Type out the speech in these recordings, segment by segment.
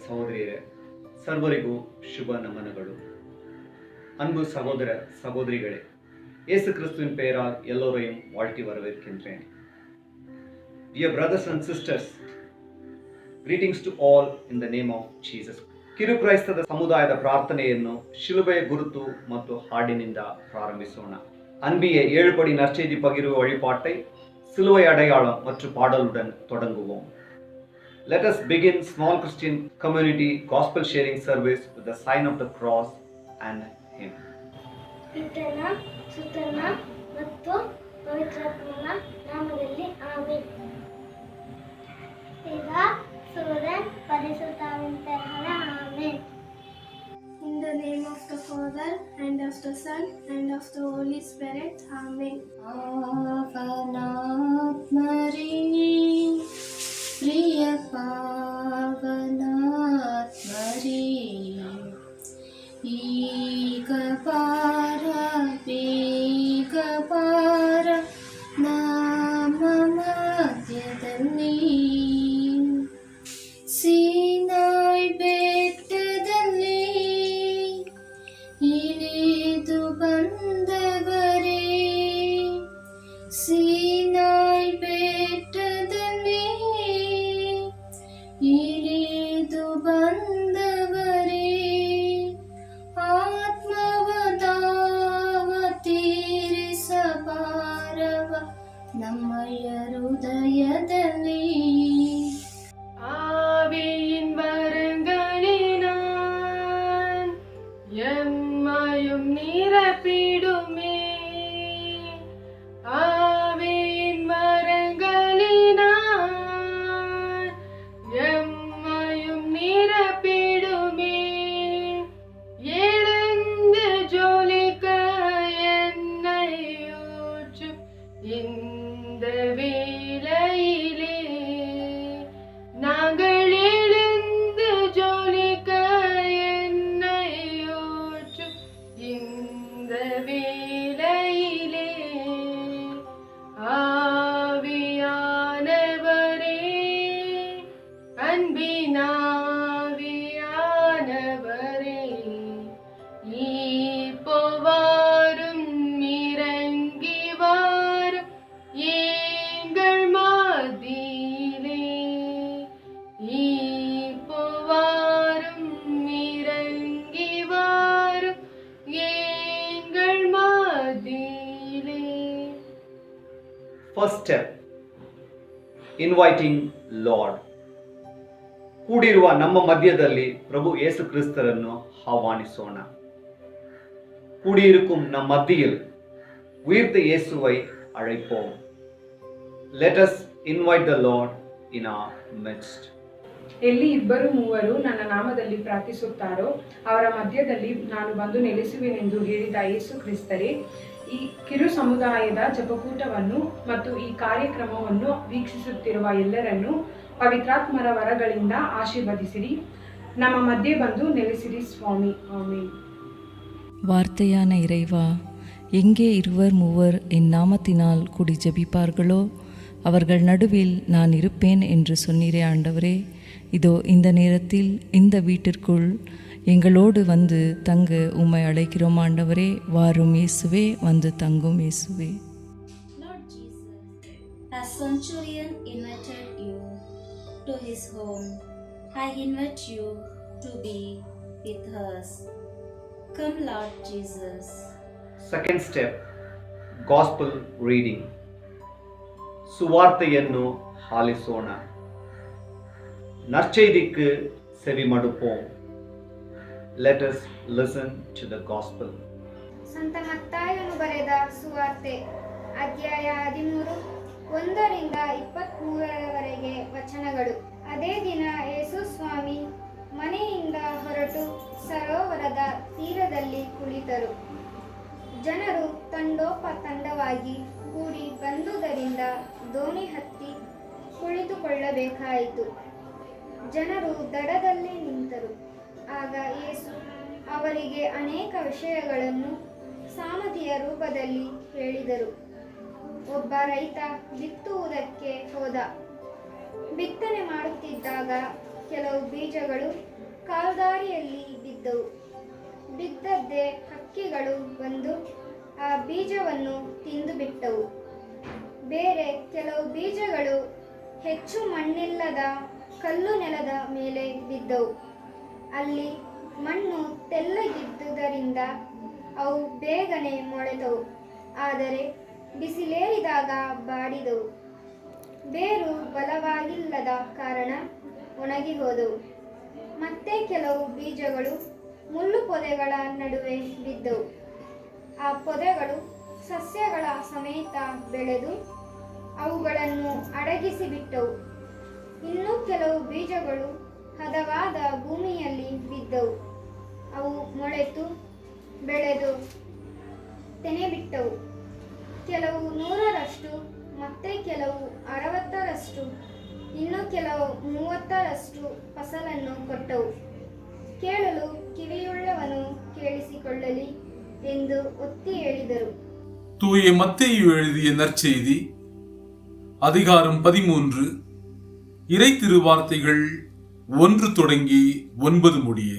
ಸಹೋದರಿಯರೇ, ಸರ್ವರಿಗೂ ಶುಭ ನಮನಗಳು. அன்பு சகோதர சகோதரிகளே, இயேசு கிறிஸ்துவின் பெயரால் எல்லோரையும் வாழ்த்தி வரவேற்கின்றேன். Dear brothers and sisters, greetings to all in the name of Jesus. ಕಿರುಕ್ರೈಸ್ತದ ಸಮುದಾಯದ ಪ್ರಾರ್ಥನೆಯನ್ನು ಶಿಲುಬೆಯ ಗುರುತು ಮತ್ತು ಹಾಡಿನಿಂದ ಪ್ರಾರಂಭಿಸೋಣ. அன்பிய 7 படி நற்செய்தி பகிர்வு வழிபாட்டை சிலுவை அடையாளம் மற்றும் பாடலுடன் தொடங்குவோம். Let us begin small Christian community gospel sharing service with the sign of the cross and hymn. ಪಿತನ ಸುತನ ಮತ್ತು ಪವಿತ್ರಾತ್ಮನ ನಾಮದಲ್ಲಿ ಆಮೆನ್. பிதா சுதன் பரிசுத்தாவின் பெயராலே ஆமென். In the name of the Father and of the Son and of the Holy Spirit. Amen. ಪಾವನಾತ್ಮರೇ, ಪ್ರಿಯ ಪಾವನಾತ್ಮರೇ, ಈಗ ಪಾರ ಬೇಗ ಪಾರ ನಮ್ಮ ಮಧ್ಯದಲ್ಲಿ ಸೀನಾಯ್ ಬೆಟ್ಟದಲ್ಲಿ ಇಳಿದು ಬಂದವರೇ, ಸೀನಾಯ್ ಬೆಟ್ಟದಲ್ಲಿ ಇಳಿದು ಬಂದವರೇ, ಆತ್ಮವದಾವ ತೀರಿಸಬಾರವ ನಮ್ಮಯ ಹೃದಯದಲ್ಲಿ. ஆவியின் வரங்களினான் எம்மையும் நிரப்பிடுமே, ஆவியின் வரங்களினான் எம்மையும் நிரப்பிடுமே, எழுந்து ஜொலிக்க என்னை ஊற்றும் இந்த வேளையிலே, நாங்கள் எழுந்து ஜொலிக்க என்னை ஊற்றும் இந்த வேளையிலே, ஆவியானவரே, அன்பினாவியானவரே, இப்போ வாரும் இறங்கி வாரும் எங்கள் மத்தியிலே, இப்போ வாரும் இறங்கி வாரும் எங்கள் மத்தியிலே. First step, inviting Lord. ಕೂಡಿರುವ ನಮ್ಮ ಮಧ್ಯದಲ್ಲಿ ಪ್ರಭು இயேசு கிறிஸ்தரನ್ನು ஆஹ்வானிசோಣ. கூடியிருக்கும் நம் மத்தியில் உயிர்த்த இயேசுவை அழைப்போம். Let us invite the Lord in our midst. ಎಲ್ಲಿ ಇಬ್ಬರು ಮೂವರು ನನ್ನ ನಾಮದಲ್ಲಿ ಪ್ರಾರ್ಥಿಸುತ್ತಾರೋ ಅವರ ಮಧ್ಯದಲ್ಲಿ ನಾನು ಬಂದು ನೆಲೆಸುವೆನೆಂದು ಹೇಳಿದ ಯೇಸು ಕ್ರಿಸ್ತರೇ, ಈ ಕಿರು ಸಮುದಾಯದ ಜಪಕೂಟವನ್ನು ಮತ್ತು ಈ ಕಾರ್ಯಕ್ರಮವನ್ನು ವೀಕ್ಷಿಸುತ್ತಿರುವ ಎಲ್ಲರನ್ನೂ ಪವಿತ್ರಾತ್ಮರ ವರಗಳಿಂದ ಆಶೀರ್ವದಿಸಿರಿ. ನಮ್ಮ ಮಧ್ಯೆ ಬಂದು ನೆಲೆಸಿರಿ ಸ್ವಾಮಿ. ಆಮೆನ್. வார்த்தையான இறைவா, எங்கே இருவர் மூவர் என் நாமத்தினால் கூடி ஜெபிப்பார்களோ அவர்கள் நடுவில் நான் இருப்பேன் என்று சொன்னீரே ஆண்டவரே. இதோ இந்த நேரத்தில் இந்த வீட்டிற்குள் எங்களோடு வந்து தங்க உம்மை அழைக்கிறோம் ஆண்டவரே. வாரும் இயேசுவே, வந்து தங்கும் இயேசுவே. Lord Jesus, as centurion invited you to his home, I invite you to be with us. Come, Lord Jesus. Second step, gospel reading. ಸುವಾರ್ತೆಯನ್ನು ಆಲಿಸೋಣ. ನற்செய்திக்கு செவிமடுப்போம். Let us listen to the gospel. ಸಂತ ಮತ್ತಾಯನು ಬರೆದ ಸುವಾರ್ತೆ, ಅಧ್ಯಾಯ 13, 1ರಿಂದ 23ರವರೆಗೆ ವಚನಗಳು. ಅದೇ ದಿನ ಯೇಸು ಸ್ವಾಮಿ ಮನೆಯಿಂದ ಹೊರಟು ಸರೋವರದ ತೀರದಲ್ಲಿ ಕುಳಿತರು. ಜನರು ತಂಡೋಪತಂಡವಾಗಿ ಕೂಡಿ ಬಂದುದರಿಂದ ದೋಣಿ ಹತ್ತಿ ಕುಳಿತುಕೊಳ್ಳಬೇಕಾಯಿತು. ಜನರು ದಡದಲ್ಲಿ ನಿಂತರು. ಆಗ ಯೇಸು ಅವರಿಗೆ ಅನೇಕ ವಿಷಯಗಳನ್ನು ಸಾಮರ್ಥ್ಯ ರೂಪದಲ್ಲಿ ಹೇಳಿದರು. ಒಬ್ಬ ರೈತ ಬಿತ್ತುವುದಕ್ಕೆ ಹೋದ. ಬಿತ್ತನೆ ಮಾಡುತ್ತಿದ್ದಾಗ ಕೆಲವು ಬೀಜಗಳು ಕಾಲ್ದಾರಿಯಲ್ಲಿ ಬಿದ್ದವು. ಬಿದ್ದದ್ದೇ ಹಕ್ಕಿಗಳು ಬಂದು ಆ ಬೀಜವನ್ನು ತಿಂದು ಬಿಟ್ಟವು. ಬೇರೆ ಕೆಲವು ಬೀಜಗಳು ಹೆಚ್ಚು ಮಣ್ಣಿಲ್ಲದ ಕಲ್ಲು ನೆಲದ ಮೇಲೆ ಬಿದ್ದವು. ಅಲ್ಲಿ ಮಣ್ಣು ತೆಳ್ಳಗಿದ್ದುದರಿಂದ ಅವು ಬೇಗನೆ ಮೊಳೆತವು, ಆದರೆ ಬಿಸಿಲೇರಿದಾಗ ಬಾಡಿದವು. ಬೇರು ಬಲವಾಗಿಲ್ಲದ ಕಾರಣ ಒಣಗಿ ಹೋದವು. ಮತ್ತೆ ಕೆಲವು ಬೀಜಗಳು ಮುಳ್ಳು ಪೊದೆಗಳ ನಡುವೆ ಬಿದ್ದವು. ಆ ಪೊದೆಗಳು ಸಸ್ಯಗಳ ಸಮೇತ ಬೆಳೆದು ಅವುಗಳನ್ನು ಅಡಗಿಸಿ ಬಿಟ್ಟವು. ಇನ್ನೂ ಕೆಲವು ಬೀಜಗಳು ಹದವಾದ ಭೂಮಿಯಲ್ಲಿ ಬಿದ್ದವು. ಅವು ಮೊಳೆತು ಬೆಳೆದು ತೆನೆ ಬಿಟ್ಟವು. ಕೆಲವು 100ರಷ್ಟು, ಮತ್ತೆ ಕೆಲವು 60ರಷ್ಟು, ಇನ್ನು ಕೆಲವು 30ರಷ್ಟು ಫಸಲನ್ನು ಕೊಟ್ಟವು. ಕೇಳಲು ಕಿವಿಯುಳ್ಳವನು ಕೇಳಿಸಿಕೊಳ್ಳಲಿ ಎಂದು ஒத்தி ಹೇಳಿದರು. தூய மத்தேயு எழுதிய நற்செய்தி அதிகாரம் 13 இறை திருவார்த்தைகள் 1 தொடங்கி 9 முடிய.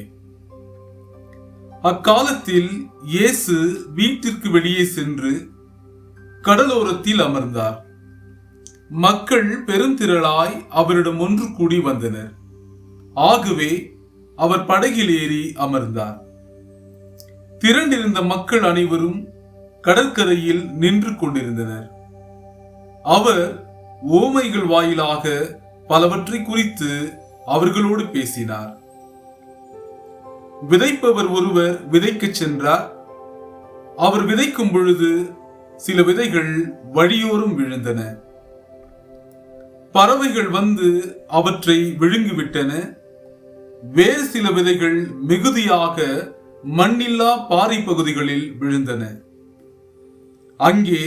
அக்காலத்தில் இயேசு வீட்டிற்கு வெளியே சென்று கடலோரத்தில் அமர்ந்தார். மக்கள் பெருந்திரளாய் அவரிடம் ஒன்று கூடி வந்தனர். ஆகவே அவர் படகில் ஏறி அமர்ந்தார். திரண்டிருந்த மக்கள் அனைவரும் கடற்கரையில் நின்று கொண்டிருந்தனர். அவர் ஓமைகள் வாயிலாக பலவற்றை குறித்து அவர்களோடு பேசினார். விதைப்பவர் ஒருவர் விதைக்கச் சென்றார். அவர் விதைக்கும் பொழுது சில விதைகள் வழியோரம் விழுந்தன. பறவைகள் வந்து அவற்றை விழுங்கிவிட்டன. வேறு சில விதைகள் மிகுதியாக மண்ணில்லா பாறை பகுதிகளில் விழுந்தன. அங்கே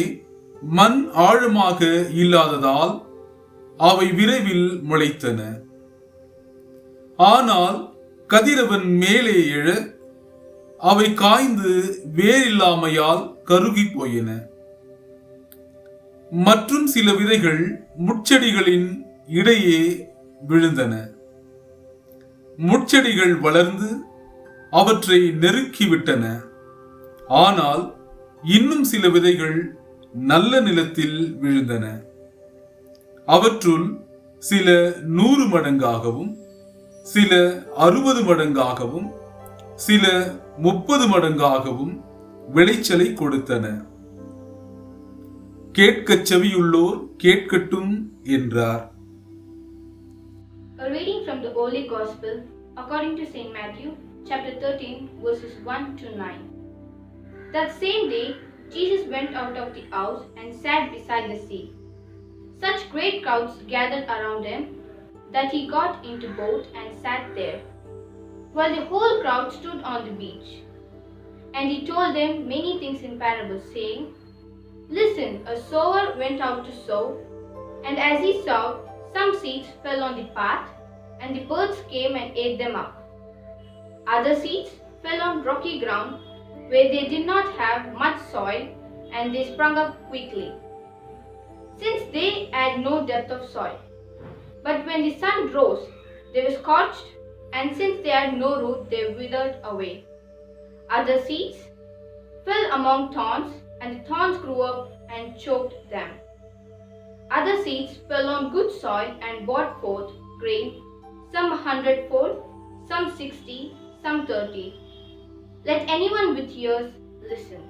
மண் ஆழமாக இல்லாததால் அவை விரைவில் முளைத்தன. ஆனால் கதிரவன் மேலே எழ அவை காய்ந்து வேரில்லாமையால் கருகி போயின. மற்றும் சில விதைகள் முட்செடிகளின் இடையே விழுந்தன. முட்செடிகள் வளர்ந்து அவற்றை நெருக்கிவிட்டன. ஆனால் இன்னும் சில விதைகள் நல்ல நிலத்தில் விழுந்தன. அவற்றுள் சில 100 மடங்காகவும், சில 60 மடங்காகவும், சில 30 மடங்காகவும் விளைச்சலை கொடுத்தன. கேட்கச் செவியுள்ளோர் கேட்கட்டும் என்றார். A reading from the Holy Gospel according to St. Matthew, chapter 13, verses 1 to 9. That same day, Jesus went out of the house and sat beside the sea. Such great crowds gathered around him that he got into a boat and sat there, while the whole crowd stood on the beach. And he told them many things in parables, saying, Listen, a sower went out to sow, and as he sowed, some seeds fell on the path, and the birds came and ate them up. Other seeds fell on rocky ground, where they did not have much soil, and they sprung up quickly, since they had no depth of soil. But when the sun rose, they were scorched, and since they had no root, they withered away. Other seeds fell among thorns, and the thorns grew up and choked them. Other seeds fell on good soil and brought forth grain, some 100-fold, some 60, some 30. Let anyone with ears listen.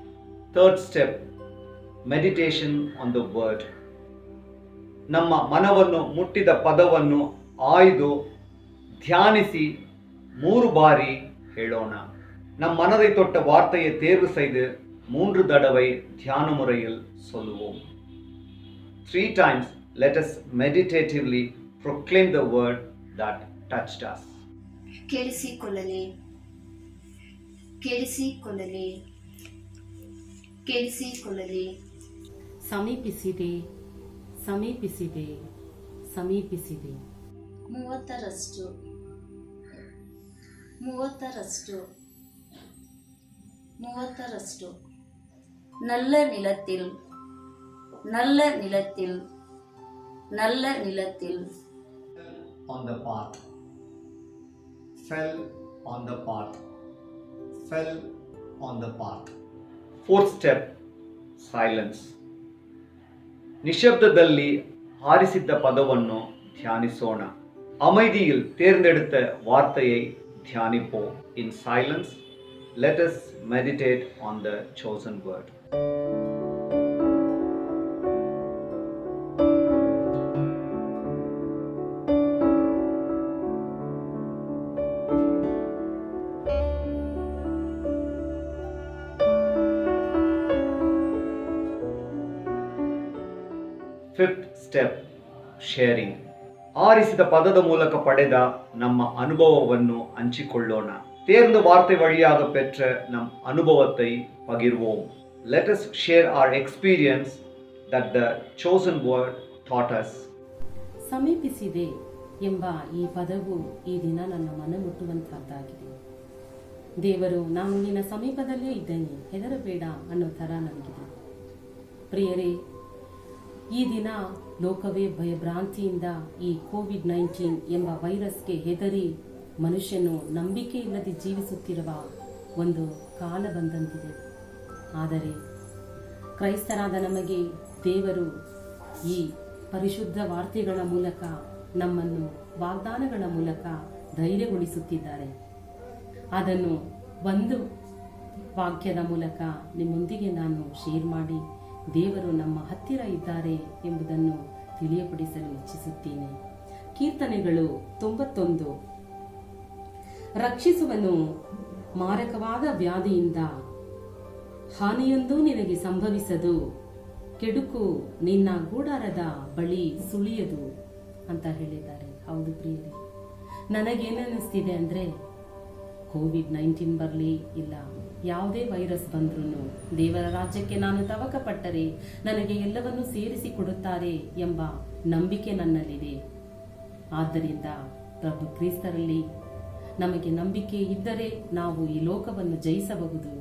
Third step, meditation on the word. ನಮ್ಮ ಮನವನ್ನು ಮುಟ್ಟಿದ ಪದವನ್ನು ಆಯ್ದು தியானிசி 3 ಬಾರಿ ಹೇಳೋಣ. நம் மனதை தொட்ட வார்த்தையை தேர்வு செய்து 3 தடவை தியான முறையில் சொல்லுவோம். 3 times let us meditatively proclaim the word that touched us. ಕೇಳಿಸಿಕೊಳ್ಳಲಿ, ಕೇಳಿಸಿಕೊಳ್ಳಲಿ, ಕೇಳಿಸಿಕೊಳ್ಳಲಿ. ಸಮೀಪಿಸಿದೆ, ಸಮೀಪಿಸಿದೆ, ಸಮೀಪಿಸಿದೆ. 30ರಷ್ಟು, 30ರಷ್ಟು, 30ರಷ್ಟು. நல்ல நிலத்தில், நல்ல நிலத்தில், நல்ல நிலத்தில். On the path. fell on the path. Fell on the path. Fourth step, silence. ನಿಶಬ್ದದಲ್ಲಿ ಹಾರಿಸಿದ್ದ ಪದವನ್ನು ಧ್ಯಾನಿಸೋಣ. அமைதியில் தேர்ந்தெடுத்த வார்த்தையை தியானிப்போம். In silence, let us meditate on the chosen word. Fifth step, sharing. ஆரிಸಿದ ಪದದ ಮೂಲಕ ಪಡೆದ ನಮ್ಮ அனுபவವನ್ನು ಹಂಚಿಕೊಳ್ಳೋಣ. தேர்ந்த வார்த்தை வழியாக பெற்ற நம் அனுபவத்தை பகிர்வோம். Let us share our experience that the chosen word taught us. ಸಮೀಪಿಸಿದೆ ಎಂಬ ಈ ಪದವು ಈ ದಿನ ನನ್ನ ಮನ ಮುಟ್ಟುವಂತಹದ್ದಾಗಿದೆ. ದೇವರು, ನಾನು ನಿನ್ನ ಸಮೀಪದಲ್ಲೇ ಇದ್ದೇನೆ, ಹೆದರಬೇಡ ಅನ್ನೋ ಥರ ನನಗಿದೆ. ಪ್ರಿಯರೇ, ಈ ದಿನ ಲೋಕವೇ ಭಯಭ್ರಾಂತಿಯಿಂದ ಈ ಕೋವಿಡ್-19 ಎಂಬ ವೈರಸ್ಗೆ ಹೆದರಿ ಮನುಷ್ಯನು ನಂಬಿಕೆ ಇಲ್ಲದೆ ಜೀವಿಸುತ್ತಿರುವ ಒಂದು ಕಾಲ ಬಂದಂತಿದೆ. ಆದರೆ ಕ್ರೈಸ್ತರಾದ ನಮಗೆ ದೇವರು ಈ ಪರಿಶುದ್ಧ ವಾರ್ತೆಗಳ ಮೂಲಕ ನಮ್ಮನ್ನು ವಾಗ್ದಾನಗಳ ಮೂಲಕ ಧೈರ್ಯಗೊಳಿಸುತ್ತಿದ್ದಾರೆ. ಅದನ್ನು ಒಂದು ವಾಕ್ಯದ ಮೂಲಕ ನಿಮ್ಮೊಂದಿಗೆ ನಾನು ಶೇರ್ ಮಾಡಿ ದೇವರು ನಮ್ಮ ಹತ್ತಿರ ಇದ್ದಾರೆ ಎಂಬುದನ್ನು ತಿಳಿಯಪಡಿಸಲು ಇಚ್ಛಿಸುತ್ತೇನೆ. ಕೀರ್ತನೆಗಳು 91. ರಕ್ಷಿಸುವನು ಮಾರಕವಾದ ವ್ಯಾಧಿಯಿಂದ, ಹಾನಿಯೊಂದೂ ನಿನಗೆ ಸಂಭವಿಸದು, ಕೆಡುಕು ನಿನ್ನ ಗೂಡಾರದ ಬಳಿ ಸುಳಿಯದು ಅಂತ ಹೇಳಿದ್ದಾರೆ. ಹೌದು ಪ್ರಿಯರೇ, ನನಗೇನನ್ನಿಸ್ತಿದೆ ಅಂದರೆ ಕೋವಿಡ್-19 ಬರಲಿ ಇಲ್ಲ ಯಾವುದೇ ವೈರಸ್ ಬಂದ್ರೂ ದೇವರ ರಾಜ್ಯಕ್ಕೆ ನಾನು ತವಕಪಟ್ಟರೆ ನನಗೆ ಎಲ್ಲವನ್ನೂ ಸೇರಿಸಿ ಕೊಡುತ್ತಾರೆ ಎಂಬ ನಂಬಿಕೆ ನನ್ನಲ್ಲಿದೆ. ಆದ್ದರಿಂದ ಪ್ರಭು ಕ್ರಿಸ್ತರಲ್ಲಿ ನಮಗೆ ನಂಬಿಕೆ ಇದ್ದರೆ ನಾವು ಈ ಲೋಕವನ್ನು ಜಯಿಸಬಹುದು.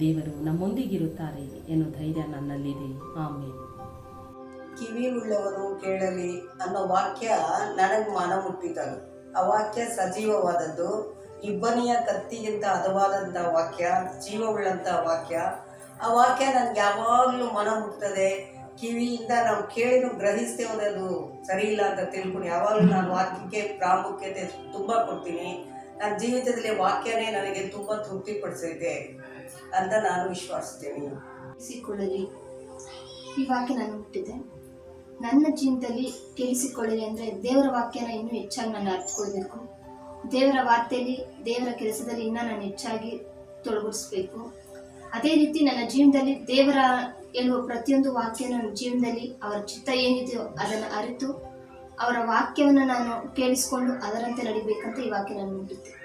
ದೇವರು ನಮ್ಮೊಂದಿಗಿರುತ್ತಾರೆ ಎನ್ನುವ ಧೈರ್ಯ ನನ್ನಲ್ಲಿದೆ. ಆಮೇಲೆ ಕಿವಿ ಉಳ್ಳವರು ಕೇಳಲಿ ಅನ್ನೋ ವಾಕ್ಯ ನನಗೆ ಮನ ಮುಟ್ಟಿತದು. ಆ ವಾಕ್ಯ ಸಜೀವವಾದದ್ದು, ಇಬ್ಬನಿಯ ಕತ್ತಿಗಿಂತ ಹದವಾದಂಥ ವಾಕ್ಯ, ಜೀವವುಳ್ಳಂಥ ವಾಕ್ಯ. ಆ ವಾಕ್ಯ ನನಗೆ ಯಾವಾಗಲೂ ಮನ ಮುಟ್ತದೆ. ಕಿವಿಯಿಂದ ನಾವು ಕೇಳಿನೂ ಗ್ರಹಿಸ್ತೇವೆ, ಅದು ಸರಿ ಇಲ್ಲ ಅಂತ ತಿಳ್ಕೊಂಡು ಯಾವಾಗಲೂ ನಾನು ವಾಕ್ಯಕ್ಕೆ ಪ್ರಾಮುಖ್ಯತೆ ತುಂಬ ಕೊಡ್ತೀನಿ. ನನ್ನ ಜೀವಿತದಲ್ಲಿ ವಾಕ್ಯನೇ ನನಗೆ ತುಂಬ ತೃಪ್ತಿಪಡಿಸೈತೆ ಅಂತ ನಾನು ವಿಶ್ವಾಸಿಸ್ತೇನೆ. ಕೇಳಿಸಿಕೊಳ್ಳಲಿ, ಈ ವಾಕ್ಯ ನಾನು ಹುಟ್ಟಿದೆ. ನನ್ನ ಜೀವನದಲ್ಲಿ ಕೇಳಿಸಿಕೊಳ್ಳಲಿ ಅಂದರೆ ದೇವರ ವಾಕ್ಯನ ಇನ್ನೂ ಹೆಚ್ಚಾಗಿ ನಾನು ಅರ್ಥಕೊಳ್ಬೇಕು. ದೇವರ ವಾರ್ತೆಯಲ್ಲಿ, ದೇವರ ಕೆಲಸದಲ್ಲಿ ಇನ್ನೂ ನಾನು ಹೆಚ್ಚಾಗಿ ತೊಡಗಿಸ್ಬೇಕು. ಅದೇ ರೀತಿ ನನ್ನ ಜೀವನದಲ್ಲಿ ದೇವರ ಹೇಳುವ ಪ್ರತಿಯೊಂದು ವಾಕ್ಯ ನನ್ನ ಜೀವನದಲ್ಲಿ ಅವರ ಚಿತ್ತ ಏನಿದೆಯೋ ಅದನ್ನು ಅರಿತು ಅವರ வாக்கியವನ್ನು ನಾನು ಕೇಳಿಸಿಕೊಂಡು ಅದರಂತೆ நடிಬೇಕಂತ ಈ வாக்கிய நான் முடித்தேன்.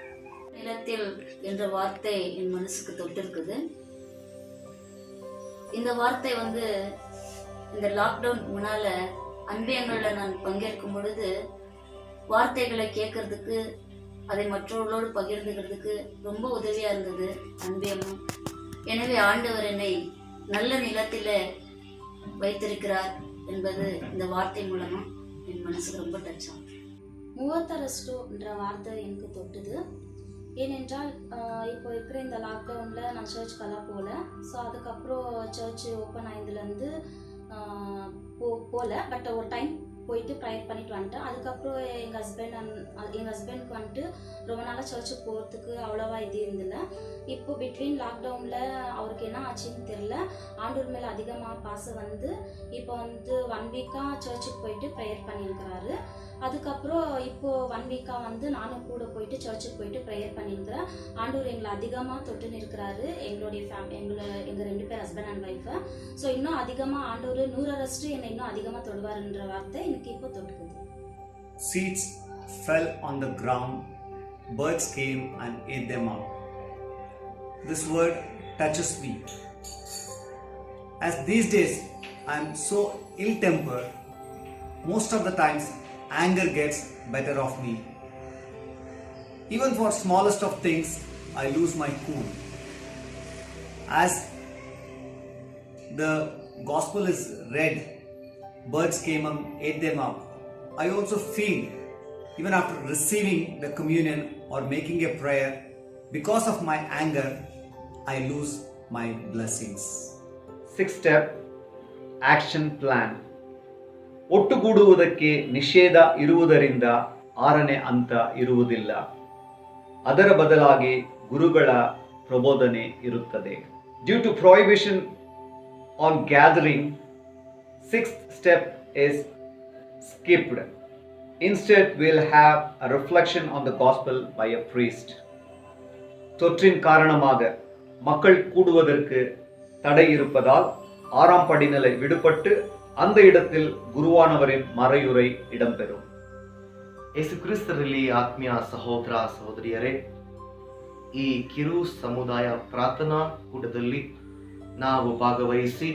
நிலத்தில் என்ற வார்த்தை என் மனசுக்கு தொட்டிருக்குது. இந்த வார்த்தை இந்த லாக்டவுன் முன்னால அன்பியங்கள்ல நான் பங்கேற்கும் பொழுது வார்த்தைகளை கேட்கறதுக்கு, அதை மற்றவர்களோடு பகிர்ந்துக்கிறதுக்கு ரொம்ப உதவியா இருந்தது அன்பியமும். எனவே ஆண்டவர் என்னை நல்ல நிலத்தில வைத்திருக்கிறார் என்பது இந்த வார்த்தை மூலமா என் மனசுக்கு ரொம்ப டச் ஆகும். 36 வார்த்தை எனக்கு தொட்டுது. ஏனென்றால் இப்போ இருக்கிற இந்த லாக்டவுனில் நான் சர்ச்சுக்கெல்லாம் போகல. ஸோ அதுக்கப்புறம் சர்ச் ஓப்பன் ஆனதுலேருந்து போகல. பட் ஒரு டைம் போயிட்டு ப்ரேயர் பண்ணிட்டு வந்துட்டேன். அதுக்கப்புறம் எங்கள் ஹஸ்பண்டுக்கு வந்துட்டு ரொம்ப நாளாக சர்ச்சுக்கு போகிறதுக்கு அவ்வளோவா இது இருந்தில்ல. இப்போ பிட்வீன் லாக்டவுனில் அவருக்கு என்ன ஆச்சுன்னு தெரில, ஆண்டவர் மேலே அதிகமாக பாசம் இப்போ 1 வீக்காக சர்ச்சுக்கு போயிட்டு ப்ரேயர் பண்ணியிருக்கிறாரு. அதுக்கப்புறம் இப்போது 1 வீக்காக நானும் கூட போயிட்டு சர்ச்சுக்கு போயிட்டு ப்ரேயர் பண்ணியிருக்கிறேன். ஆண்டவர் எங்களை அதிகமாக தொட்டுன்னு இருக்கிறாரு, எங்களுடைய எங்கள் 2 பேர் ஹஸ்பண்ட் அண்ட் ஒய்ஃபை. ஸோ இன்னும் அதிகமாக ஆண்டவர் 100 என்னை இன்னும் அதிகமாக தொடுவாருன்ற வார்த்தை எனக்கு இப்போ தொட்டுக்குது. Seeds fell on the ground, birds came and ate them up. This word touches me. As these days I am so ill-tempered, most of the times anger gets better of me. Even for smallest of things, I lose my cool. As the gospel is read, birds came and ate them up, I also feel even after receiving the communion or making a prayer, because of my anger, I lose my blessings. 6th step, action plan. ಒಟ್ಟುಗೂಡುವುದಕ್ಕೆ ನಿಷೇಧ ಇರುವುದರಿಂದ 6ನೇ ಹಂತ ಇರುವುದಿಲ್ಲ. ಅದರ ಬದಲಾಗಿ ಗುರುಗಳ ಪ್ರಬೋಧನೆ ಇರುತ್ತದೆ. Due to prohibition on gathering, 6th step is skipped. Instead, we'll have a reflection on the gospel by a priest. தொற்றின் காரணமாக மக்கள் கூடுவதற்கு தடை இருப்பதால் 6ஆம் படிநிலை விடுபட்டு அந்த இடத்தில் குருவானவரின் மறையுரை இடம்பெறும். ಯೇಸು ಕ್ರಿಸ್ತರಲ್ಲಿ ಆತ್ಮೀಯ ಸಹೋದರ ಸಹೋದರಿಯರೇ, ಈ ಕಿರು ಸಮುದಾಯ ಪ್ರಾರ್ಥನಾ ಕೂಟದಲ್ಲಿ ನಾವು ಭಾಗವಹಿಸಿ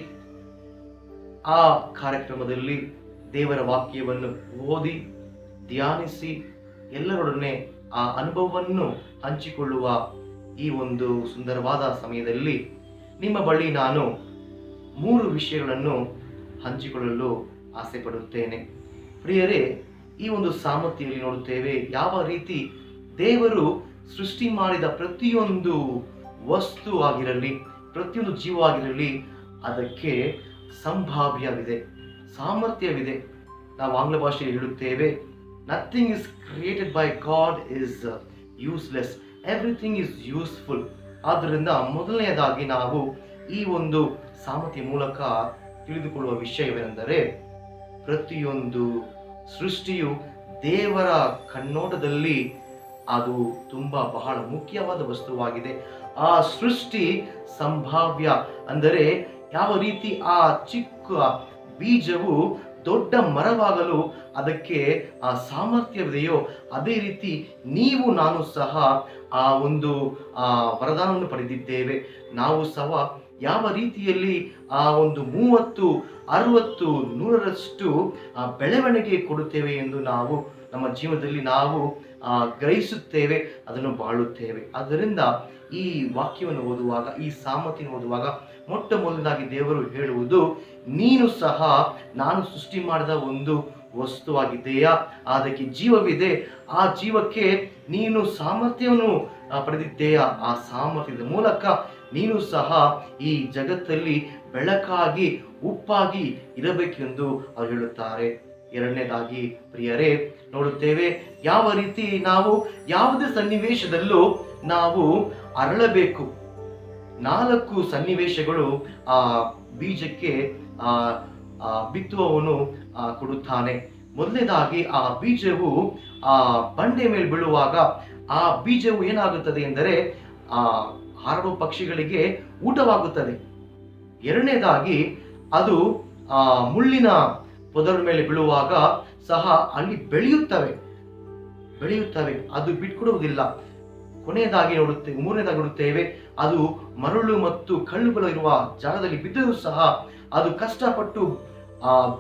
ಆ ಕಾರ್ಯಕ್ರಮದಲ್ಲಿ ದೇವರ ವಾಕ್ಯವನ್ನು ಓದಿ ಧ್ಯಾನಿಸಿ ಎಲ್ಲರೊಡನೆ ಆ ಅನುಭವವನ್ನು ಹಂಚಿಕೊಳ್ಳುವ ಈ ಒಂದು ಸುಂದರವಾದ ಸಮಯದಲ್ಲಿ ನಿಮ್ಮ ಬಳಿ ನಾನು 3 ವಿಷಯಗಳನ್ನು ಹಂಚಿಕೊಳ್ಳಲು ಆಸೆ ಪಡುತ್ತೇನೆ. ಪ್ರಿಯರೇ, ಈ ಒಂದು ಸಾಮರ್ಥ್ಯದಲ್ಲಿ ನೋಡುತ್ತೇವೆ ಯಾವ ರೀತಿ ದೇವರು ಸೃಷ್ಟಿ ಮಾಡಿದ ಪ್ರತಿಯೊಂದು ವಸ್ತು ಆಗಿರಲಿ, ಪ್ರತಿಯೊಂದು ಜೀವವಾಗಿರಲಿ, ಅದಕ್ಕೆ ಸಂಭಾವ್ಯವಿದೆ, ಸಾಮರ್ಥ್ಯವಿದೆ. ನಾವು ಆಂಗ್ಲ ಭಾಷೆಯಲ್ಲಿ ಹೇಳುತ್ತೇವೆ, nothing is created by god is useless, everything is useful. ಆದ್ದರಿಂದ ಮೊದಲನೆಯದಾಗಿ ನಾವು ಈ ಒಂದು ಸಾಮರ್ಥ್ಯ ಮೂಲಕ ತಿಳಿದುಕೊಳ್ಳುವ ವಿಷಯವೇನೆಂದರೆ, ಪ್ರತಿಯೊಂದು ಸೃಷ್ಟಿಯು ದೇವರ ಕಣ್ಣೋಟದಲ್ಲಿ ಅದು ಬಹಳ ಮುಖ್ಯವಾದ ವಸ್ತುವಾಗಿದೆ. ಆ ಸೃಷ್ಟಿ ಸಂಭಾವ್ಯ ಅಂದರೆ ಯಾವ ರೀತಿ ಆ ಚಿಕ್ಕ ಬೀಜವು ದೊಡ್ಡ ಮರವಾಗಲು ಅದಕ್ಕೆ ಆ ಸಾಮರ್ಥ್ಯವಿದೆಯೋ, ಅದೇ ರೀತಿ ನೀವು ನಾನು ಸಹ ಆ ಒಂದು ವರದಾನವನ್ನು ಪಡೆದಿದ್ದೇವೆ. ನಾವು ಸಹ ಯಾವ ರೀತಿಯಲ್ಲಿ ಆ ಒಂದು 30, 60, 100ರಷ್ಟು ಬೆಳವಣಿಗೆ ಕೊಡುತ್ತೇವೆ ಎಂದು ನಾವು ನಮ್ಮ ಜೀವನದಲ್ಲಿ ನಾವು ಗ್ರಹಿಸುತ್ತೇವೆ, ಅದನ್ನು ಬಾಳುತ್ತೇವೆ. ಆದ್ದರಿಂದ ಈ ವಾಕ್ಯವನ್ನು ಓದುವಾಗ, ಈ ಸಾಮರ್ಥ್ಯವನ್ನು ಓದುವಾಗ ಮೊಟ್ಟ ಮೊದಲದಾಗಿ ದೇವರು ಹೇಳುವುದು, ನೀನು ಸಹ ನಾನು ಸೃಷ್ಟಿ ಮಾಡಿದ ಒಂದು ವಸ್ತುವಾಗಿದೆಯಾ, ಅದಕ್ಕೆ ಜೀವವಿದೆ, ಆ ಜೀವಕ್ಕೆ ನೀನು ಸಾಮರ್ಥ್ಯವನ್ನು ಪಡೆದಿದ್ದೀಯಾ, ಆ ಸಾಮರ್ಥ್ಯದ ಮೂಲಕ ನೀನು ಸಹ ಈ ಜಗತ್ತಲ್ಲಿ ಬೆಳಕಾಗಿ ಉಪ್ಪಾಗಿ ಇರಬೇಕೆಂದು ಅವರು ಹೇಳುತ್ತಾರೆ. ಎರಡನೇದಾಗಿ ಪ್ರಿಯರೇ, ನೋಡುತ್ತೇವೆ ಯಾವ ರೀತಿ ನಾವು ಯಾವುದೇ ಸನ್ನಿವೇಶದಲ್ಲೂ ನಾವು ಅರಳಬೇಕು. 4 ಸನ್ನಿವೇಶಗಳು ಆ ಬೀಜಕ್ಕೆ ಬಿತ್ತುವವನು ಕೊಡುತ್ತಾನೆ. ಮೊದಲನೇದಾಗಿ ಆ ಬೀಜವು ಆ ಬಂಡೆ ಮೇಲೆ ಬೀಳುವಾಗ ಆ ಬೀಜವು ಏನಾಗುತ್ತದೆ ಎಂದರೆ ಹಾರುವ ಪಕ್ಷಿಗಳಿಗೆ ಊಟವಾಗುತ್ತದೆ. ಎರಡನೇದಾಗಿ ಅದು ಮುಳ್ಳಿನ ಪೊದರ ಮೇಲೆ ಬೀಳುವಾಗ ಸಹ ಅಲ್ಲಿ ಬೆಳೆಯುತ್ತವೆ, ಅದು ಬಿಟ್ಕೊಡುವುದಿಲ್ಲ. ಕೊನೆಯದಾಗಿ ಮೂರನೇದಾಗಿ ನೋಡುತ್ತೇವೆ, ಅದು ಮರಳು ಮತ್ತು ಕಲ್ಲುಗಳು ಇರುವ ಜಾಗದಲ್ಲಿ ಬಿದ್ದರೂ ಸಹ ಅದು ಕಷ್ಟಪಟ್ಟು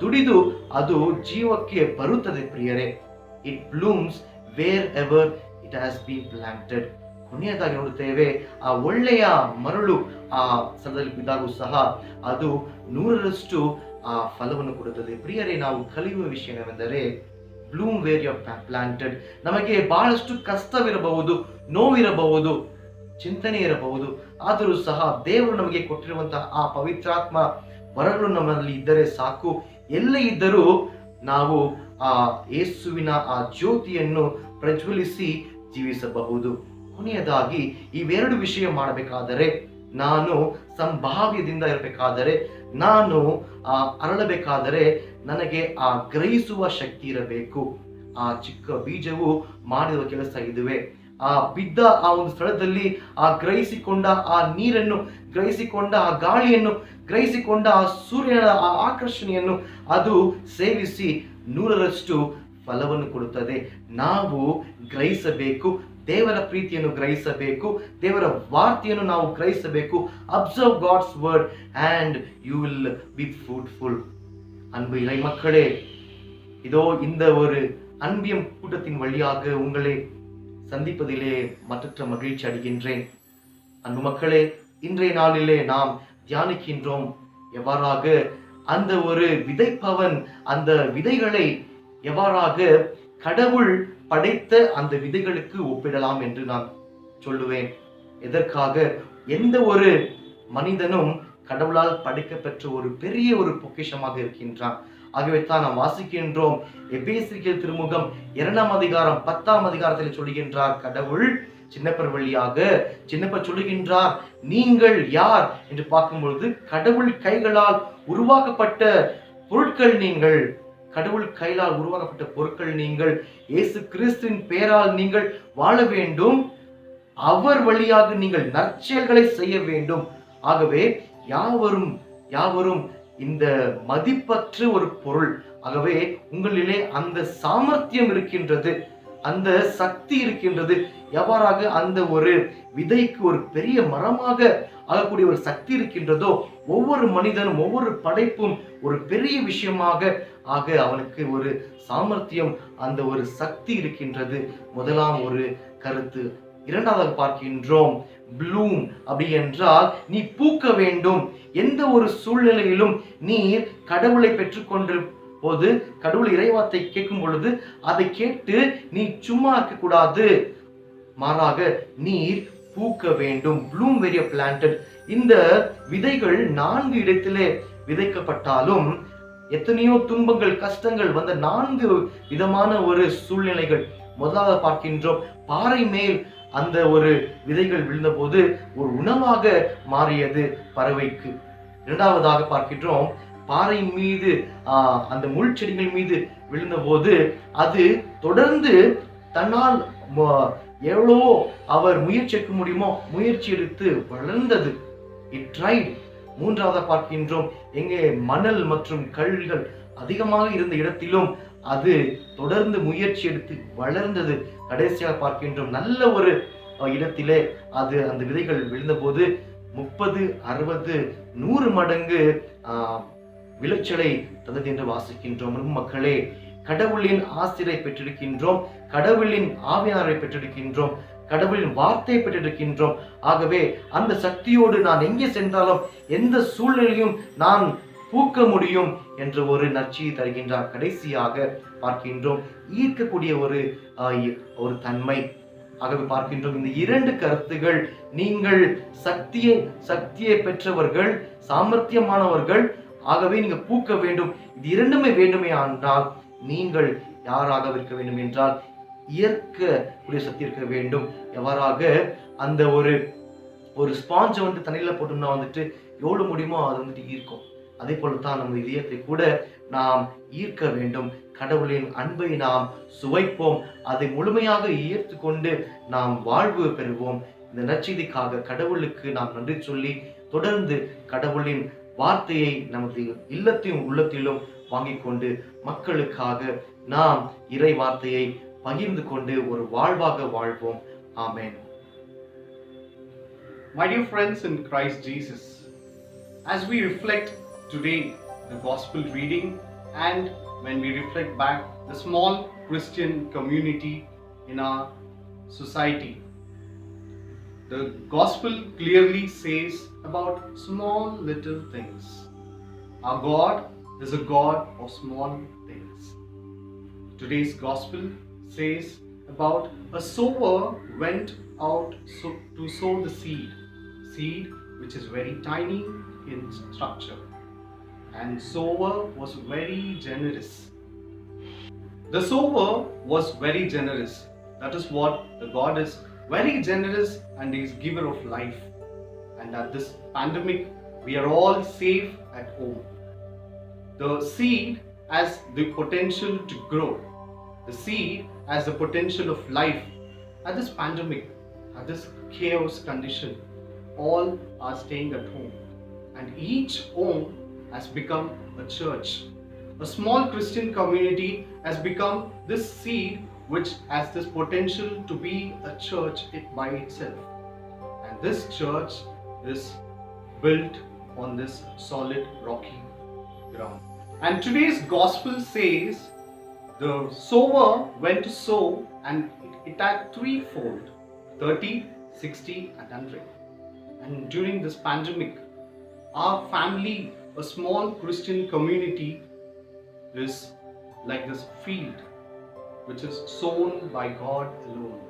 ದುಡಿದು ಅದು ಜೀವಕ್ಕೆ ಬರುತ್ತದೆ. ಪ್ರಿಯರೇ, it blooms wherever it has been planted. ಕೊನೆಯದಾಗಿ ನೋಡುತ್ತೇವೆ, ಆ ಒಳ್ಳೆಯ ಮರಳು ಆ ಸ್ಥಳದಲ್ಲಿ ಬಿದ್ದಾಗ ಸಹ ಅದು 100ರಷ್ಟು ಫಲವನ್ನು ಕೊಡುತ್ತದೆ. ಪ್ರಿಯರೇ, ನಾವು ಕಲಿಯುವ ವಿಷಯವೆಂದರೆ, bloom where you are planted. ನಮಗೆ ಬಹಳಷ್ಟು ಕಷ್ಟವಿರಬಹುದು, ನೋವಿರಬಹುದು, ಚಿಂತನೆ ಇರಬಹುದು, ಆದರೂ ಸಹ ದೇವರು ನಮಗೆ ಕೊಟ್ಟಿರುವಂತಹ ಆ ಪವಿತ್ರಾತ್ಮ ವರಗಳು ನಮ್ಮಲ್ಲಿ ಇದ್ದರೆ ಸಾಕು. ಎಲ್ಲೇ ಇದ್ದರೂ ನಾವು ಆ ಯೇಸುವಿನ ಆ ಜ್ಯೋತಿಯನ್ನು ಪ್ರಜ್ವಲಿಸಿ ಜೀವಿಸಬಹುದು. ಕೊನೆಯದಾಗಿ ಇವೆರಡು ವಿಷಯ ಮಾಡಬೇಕಾದರೆ, ನಾನು ಸಂಭಾವ್ಯದಿಂದ ಇರಬೇಕಾದರೆ, ನಾನು ಅರಳಬೇಕಾದರೆ ನನಗೆ ಆ ಗ್ರಹಿಸುವ ಶಕ್ತಿ ಇರಬೇಕು. ಆ ಚಿಕ್ಕ ಬೀಜವು ಮಾಡಿರುವ ಕೆಲಸ ಇದುವೆ. ಆ ಬಿದ್ದ ಆ ಒಂದು ಸ್ಥಳದಲ್ಲಿ ಆ ಗ್ರಹಿಸಿಕೊಂಡ ಆ ನೀರನ್ನು, ಗ್ರಹಿಸಿಕೊಂಡ ಆ ಗಾಳಿಯನ್ನು, ಗ್ರಹಿಸಿಕೊಂಡ ಆ ಸೂರ್ಯನ ಆ ಆಕರ್ಷಣೆಯನ್ನು ಅದು ಸೇವಿಸಿ 100ರಷ್ಟು ಫಲವನ್ನು ಕೊಡುತ್ತದೆ. ನಾವು ಗ್ರಹಿಸಬೇಕು, ದೇವರ ಪ್ರೀತಿಯನ್ನು ಗ್ರಹಿಸಬೇಕು, ದೇವರ ವಾರ್ತೆಯನ್ನು ನಾವು ಗ್ರಹಿಸಬೇಕು. Observe God's word and you will be fruitful. அன்பு இறை மக்களே, இதோ இந்த ஒரு அன்பியம் கூட்டத்தின் வழியாக உங்களை சந்திப்பதிலே மற்றற்ற மகிழ்ச்சி அடைகின்றேன். அன்பு மக்களே, இன்றைய நாளிலே நாம் தியானிக்கின்றோம் எவ்வாறாக அந்த ஒரு விதைப்பவன் அந்த விதைகளை எவ்வாறாக கடவுள் படைத்த அந்த விதைகளுக்கு ஒப்பிடலாம் என்று நான் சொல்லுவேன். எதற்காக? எந்த ஒரு மனிதனும் கடவுளால் படைக்கப்பெற்ற ஒரு பெரிய ஒரு பொக்கிஷமாக இருக்கின்றான். ஆகவே தான் நாம் வாசிக்கின்றோம், எபேசியர் திருமுகம் 2ஆம் அதிகாரம் 10ஆம் அதிகாரத்தில் சொல்கின்றார், கடவுள் சின்னப்பர் வழியாக சின்னப்பர் சொல்லுகின்றார், நீங்கள் யார் என்று பார்க்கும்பொழுது கடவுள் கைகளால் உருவாக்கப்பட்ட பொருட்கள் நீங்கள். கடவுள் கைகளால் உருவாக்கப்பட்ட பொருட்கள் நீங்கள். இயேசு கிறிஸ்துவின் பெயரால் நீங்கள் வாழ வேண்டும். அவர் வழியாக நீங்கள் நற்செயல்களை செய்ய வேண்டும். ஆகவே யாவரும் இந்த மதிப்பற்ற ஒரு பொருள். ஆகவே உங்களிலே அந்த சாமர்த்தியம் இருக்கின்றது, அந்த சக்தி இருக்கின்றது. எவ்வாறாக அந்த ஒரு விதைக்கு ஒரு பெரிய மரமாக ஆகக்கூடிய ஒரு சக்தி இருக்கின்றதோ, ஒவ்வொரு மனிதனும் ஒவ்வொரு படைப்பும் ஒரு பெரிய விஷயமாக ஆக அவனுக்கு ஒரு சாமர்த்தியம், அந்த ஒரு சக்தி இருக்கின்றது. முதலாம் ஒரு கருத்து. இரண்டாவது பார்க்கின்றோம், ப்ளூம் அப்படி என்றால் நீ பூக்க வேண்டும். எந்த ஒரு சூழ்நிலையிலும் நீர் கடவுளை பெற்றுக்கொண்டு போது, கடவுள் இறைவார்த்தை கேட்கும் பொழுது அதை கேட்டு நீ சும்மா இருக்க கூடாது, மாறாக நீர் பூக்க வேண்டும். Bloom very planted. இந்த விதைகள் 4 இடத்திலே விதைக்கப்பட்டாலும் எத்தனையோ துன்பங்கள் கஷ்டங்கள் வந்த 4 விதமான ஒரு சூழ்நிலைகள். முதலாவது பார்க்கின்றோம், பாறை மேல் அந்த ஒரு விதைகள் விழுந்த போது ஒரு உணவாக மாறியது பறவைக்கு. இரண்டாவதாக பார்க்கின்றோம், பாறை மீது அந்த முள் செடிகள் மீது விழுந்த போது அது தொடர்ந்து தன்னால் எவ்வளவோ அவர் முயற்சி எடுக்க முடியுமோ முயற்சி எடுத்து வளர்ந்தது. It tried. மூன்றாவதாக பார்க்கின்றோம், எங்கே மணல் மற்றும் கல்கள் அதிகமாக இருந்த இடத்திலும் அது தொடர்ந்து முயற்சி எடுத்து வளர்ந்தது. கடைசியாக பார்க்கின்றோம், நல்ல ஒரு இடத்திலே அது அந்த விதைகள் விழுந்த போது 30, 60, 100 மடங்கு விளைச்சலை தந்தது என்று வாசிக்கின்றோம். மக்களே, கடவுளின் ஆசிரை பெற்றிருக்கின்றோம், கடவுளின் ஆவியாரை பெற்றிருக்கின்றோம், கடவுளின் வார்த்தையை பெற்றிருக்கின்றோம். ஆகவே அந்த சக்தியோடு நான் எங்கே சென்றாலும் எந்த சூழ்நிலையும் நான் பூக்க முடியும் என்ற ஒரு நற்செய்தி தருகின்றார். கடைசியாக பார்க்கின்றோம், ஈர்க்கக்கூடிய ஒரு தன்மை. ஆகவே பார்க்கின்றோம், இந்த 2 கருத்துகள், நீங்கள் சக்தியை பெற்றவர்கள், சாமர்த்தியமானவர்கள், ஆகவே நீங்க பூக்க வேண்டும். இது 2மே வேண்டுமே என்றால் நீங்கள் யாராக இருக்க வேண்டும் என்றால் இயற்கக்கூடிய சக்தி இருக்க வேண்டும். எவ்வாறாக அந்த ஒரு ஸ்பாஞ்சை தண்ணியில போட்டோம்னா எவ்வளவு முடியுமோ அது ஈர்க்கும். அதே போலத்தான் நம்ம இதயத்தை கூட நாம் ஈர்க்க வேண்டும். கடவுளின் அன்பை நாம் சுவைப்போம், அதை முழுமையாக ஈர்த்து கொண்டு நாம் வாழ்வு பெறுவோம். இந்த நற்செய்திக்காக கடவுளுக்கு நாம் நன்றி சொல்லி தொடர்ந்து கடவுளின் வார்த்தையை நமது இல்லத்தையும் உள்ளத்திலும் வாங்கிக் கொண்டு மக்களுக்காக நாம் இறை வார்த்தையை பகிர்ந்து கொண்டு ஒரு வாழ்வாக வாழ்வோம். ஆமென். My dear friends in Christ Jesus, as we reflect today the gospel reading, and when we reflect back the small Christian community in our society, the gospel clearly says about small little things. Our God is a God of small things. Today's gospel says about a sower went out to sow the seed which is very tiny in structure, and sower was very generous. The sower was very generous. That is what the God is, very generous, and He is giver of life. And at this pandemic, we are all safe at home. The seed has the potential to grow. The seed has the potential of life. At this pandemic, at this chaos condition, all are staying at home, and each home has become a church. A small Christian community has become this seed which has this potential to be a church by itself. And this church is built on this solid rocky ground. And today's gospel says the sower went to sow, and it had threefold: 30, 60 and 100. And during this pandemic, our family, a small Christian community, is like this field. which is sown by God alone.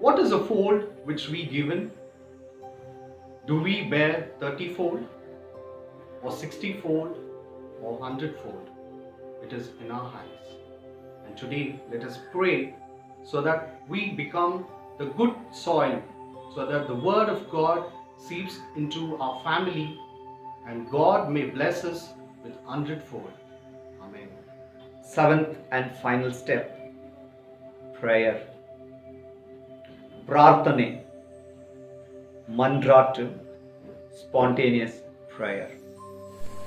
What is a fold which we given? Do we bear 30-fold or 60-fold or 100-fold? It is in our hands. And today let us pray so that we become the good soil, so that the word of God seeps into our family and God may bless us with 100-fold. Amen. Seventh and final step, prayer. ಪ್ರಾರ್ಥನೆ, ಮಂದ್ರಾಟು, spontaneous prayer.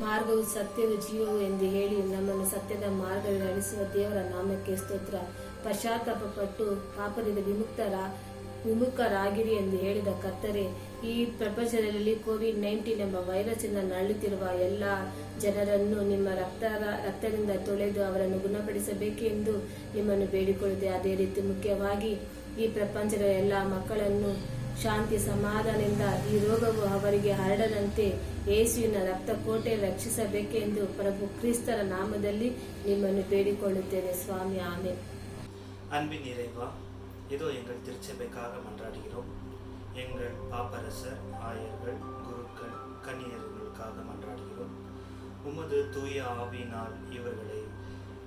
ಮಾರ್ಗವು ಸತ್ಯವು ಜೀವವು ಎಂದು ಹೇಳಿ ನಮ್ಮನ್ನು ಸತ್ಯದ ಮಾರ್ಗದಲ್ಲಿ ನಡೆಸುವ ದೇವರ ನಾಮಕ್ಕೆ ಸ್ತೋತ್ರ. ಪಶ್ಚಾತ್ತಾಪಪಟ್ಟು ಪಾಪದಿಂದ ವಿಮುಖರಾಗಿರಿ ಎಂದು ಹೇಳಿದ ಕರ್ತರೆ, ಈ ಪ್ರಪಂಚದಲ್ಲಿ ಕೋವಿಡ್-19 ಎಂಬ ವೈರಸ್ಸಿಂದ ನರಳುತ್ತಿರುವ ಎಲ್ಲ ಜನರನ್ನು ನಿಮ್ಮ ರಕ್ತದಿಂದ ತೊಳೆದು ಅವರನ್ನು ಗುಣಪಡಿಸಬೇಕೆಂದು ನಿಮ್ಮನ್ನು ಬೇಡಿಕೊಳ್ಳುತ್ತೆ. ಅದೇ ರೀತಿ ಮುಖ್ಯವಾಗಿ ಈ ಪ್ರಪಂಚದ ಎಲ್ಲ ಮಕ್ಕಳನ್ನು ಶಾಂತಿ ಸಮಾಧಾನದಿಂದ ಈ ರೋಗವು ಅವರಿಗೆ ಹರಡದಂತೆ ಯೇಸುವಿನ ರಕ್ತ ಕೋಟೆ ರಕ್ಷಿಸಬೇಕೆಂದು ಪ್ರಭು ಕ್ರಿಸ್ತರ ನಾಮದಲ್ಲಿ ನಿಮ್ಮನ್ನು ಬೇಡಿಕೊಳ್ಳುತ್ತೇನೆ ಸ್ವಾಮಿ. ಆಮೆನ್. அன்பின் இறைவா, இதோ எங்கள் திருச்சபைக்காக மன்றாடுகிறோம். எங்கள் பாப்பரசர், ஆயர்கள், குருக்கள், கன்னியர்களுக்காக மன்றாடுகிறோம். உமது தூய ஆவியினால் இவர்களை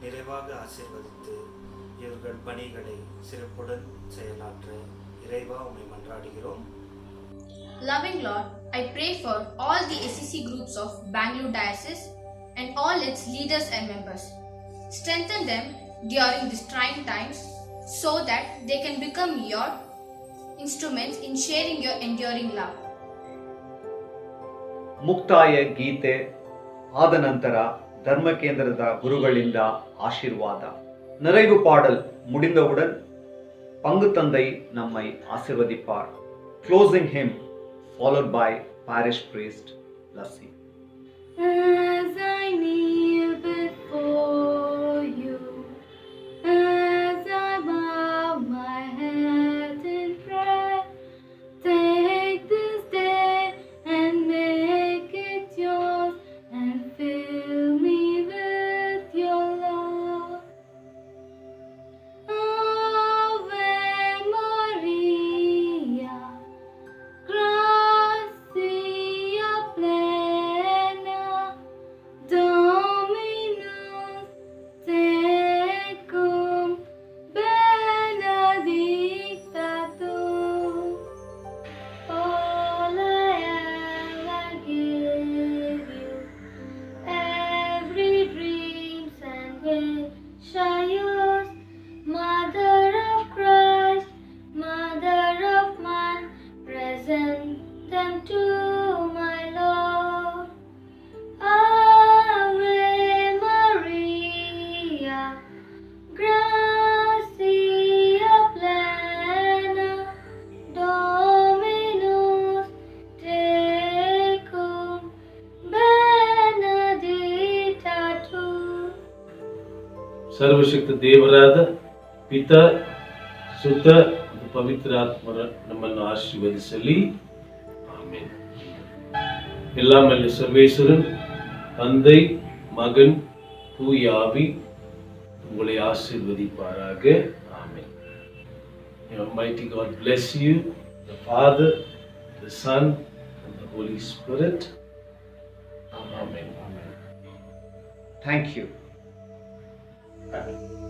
நிறைவாக ஆசீர்வதித்து இவர்கள் பணிகளை சிறப்புடன் செயலாற்ற இறைவா உம்மை மன்றாடுகிறோம். Loving Lord, I pray for all the SCC groups of Bangalore Diocese and all its leaders and members. Strengthen them during these trying times so that they can become your instruments in sharing your enduring love. ಮುಕ್ತಾಯ ಗೀತೆ ಆದ ನಂತರ ಧರ್ಮಕೇಂದ್ರದ ಗುರುಗಳಿಂದ ಆಶೀರ್ವಾದ. நிறைவு பாடல் முடிந்தவுடன் பங்கு தந்தை நம்மை ஆசீர்வதிப்பார். Closing hymn followed by parish priest blessing. As I kneel before you, as I bow my head in prayer, take this day and make it yours and fill me with your love. Ave Maria, gratia plena, Dominus tecum, benedicta tu. All I ever give you, every dreams and wish are yours. Mother of Christ, Mother of man, present them to my Lord. Ave Maria, gratia plena, Dominus tecum, benedicta tu. ಸರ್ವಶಕ್ತ ದೇವರಾದ ಪಿತ, ಸುತ ಮತ್ತು ಪವಿತ್ರಾತ್ಮರ ನಮ್ಮನ್ನು ಆಶೀರ್ವದಿಸಲಿ. ஆமென். எல்லாம் வல்ல சர்வேஸ்வரன் தந்தை, மகன், தூய ஆவி உங்களை ஆசீர்வதிப்பாராக. ஆமென். May Almighty God bless you, the Father, the Son, and the Holy Spirit. Amen. Thank you. Amen.